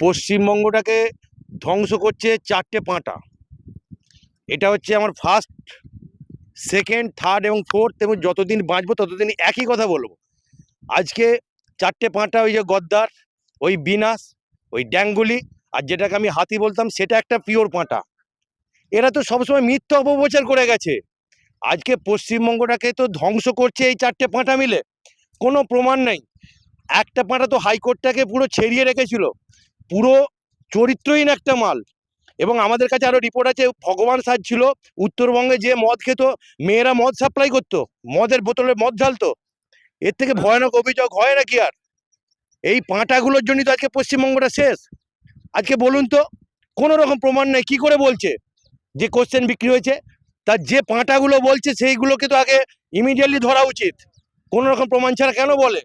পশ্চিমবঙ্গটাকে ধ্বংস করছে চারটে পাঁটা। এটা হচ্ছে আমার ফার্স্ট, সেকেন্ড, থার্ড এবং ফোর্থ, এবং যতদিন বাঁচবো ততদিন একই কথা বলবো। আজকে চারটে পাঁটা, ওই যে গদ্দার, ওই বিনাশ, ওই ড্যাঙ্গুলি, আর যেটাকে আমি হাতি বলতাম সেটা একটা পিওর পাঁটা। এরা তো সবসময় মিথ্যা অপপ্রচার করে গেছে। আজকে পশ্চিমবঙ্গটাকে তো ধ্বংস করছে এই চারটে পাঁটা মিলে, কোনো প্রমাণ নেই। একটা পাঁটা তো হাইকোর্টটাকে পুরো ছেড়িয়ে রেখেছিল, পুরো চরিত্রহীন একটা মাল। এবং আমাদের কাছে আরো রিপোর্ট আছে, ভগবান সাজছিল উত্তরবঙ্গে যে মদ খেত, মেয়েরা মদ সাপ্লাই করতো, মদের বোতলে মদ ঢালতো। এর থেকে ভয়ানক অভিযোগ হয় নাকি আর? এই পাঁটাগুলোর জন্যই তো আজকে পশ্চিমবঙ্গটা শেষ। আজকে বলুন তো, কোনো রকম প্রমাণ নেই, কি করে বলছে যে কোশ্চেন বিক্রি হয়েছে? তার যে পাঁটাগুলো বলছে সেইগুলোকে তো আগে ইমিডিয়েটলি ধরা উচিত, কোনো রকম প্রমাণ ছাড়া কেন বলে?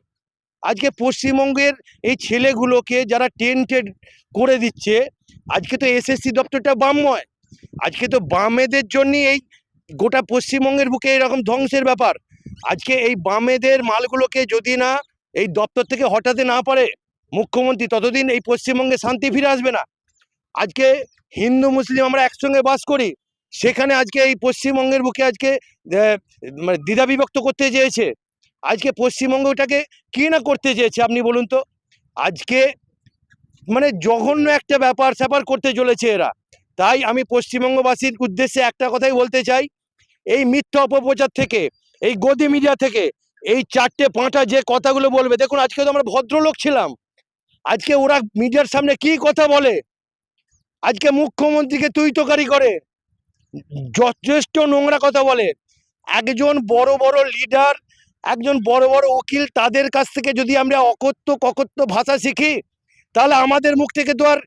আজকে পশ্চিমবঙ্গের এই ছেলেগুলোকে যারা টেন্টেড করে দিচ্ছে, আজকে তো এসএসসি দপ্তরটা বামময়, আজকে তো বামেদের জন্যই এই গোটা পশ্চিমবঙ্গের বুকে এরকম ধ্বংসের ব্যাপার। আজকে এই বামেদের মালগুলোকে যদি না এই দপ্তর থেকে হটাতে না পারে মুখ্যমন্ত্রী, ততদিন এই পশ্চিমবঙ্গে শান্তি ফিরে আসবে না। আজকে হিন্দু মুসলিম আমরা একসঙ্গে বাস করি, সেখানে আজকে এই পশ্চিমবঙ্গের বুকে আজকে মানে দ্বিধা বিভক্ত করতে চেয়েছে। আজকে পশ্চিমবঙ্গটাকে কি না করতে চেয়েছে আপনি বলুন তো? আজকে মানে জঘন্য একটা ব্যাপার স্যাপার করতে চলেছে এরা। তাই আমি পশ্চিমবঙ্গবাসীর উদ্দেশ্যে একটা কথাই বলতে চাই, এই মিথ্যা অপপ্রচার থেকে, এই গদি মিডিয়া থেকে এই চারটে পাঁটা যে কথাগুলো বলবে, দেখুন আজকে তো আমরা ভদ্রলোক ছিলাম, আজকে ওরা মিডিয়ার সামনে কি কথা বলে, আজকে মুখ্যমন্ত্রীকে তুই তোকারি করে, যথেষ্ট নোংরা কথা বলে। একজন বড় বড় লিডার, একজন বড় বড় উকিল, তাদের কাছ থেকে যদি আমরা অকথ্য ককথ্য ভাষা শিখি, তাহলে আমাদের মুখ থেকে তো আর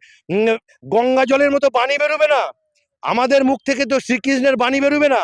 গঙ্গা জলের মতো বাণী বেরোবে না, আমাদের মুখ থেকে তো শ্রীকৃষ্ণের বাণী বেরোবে না।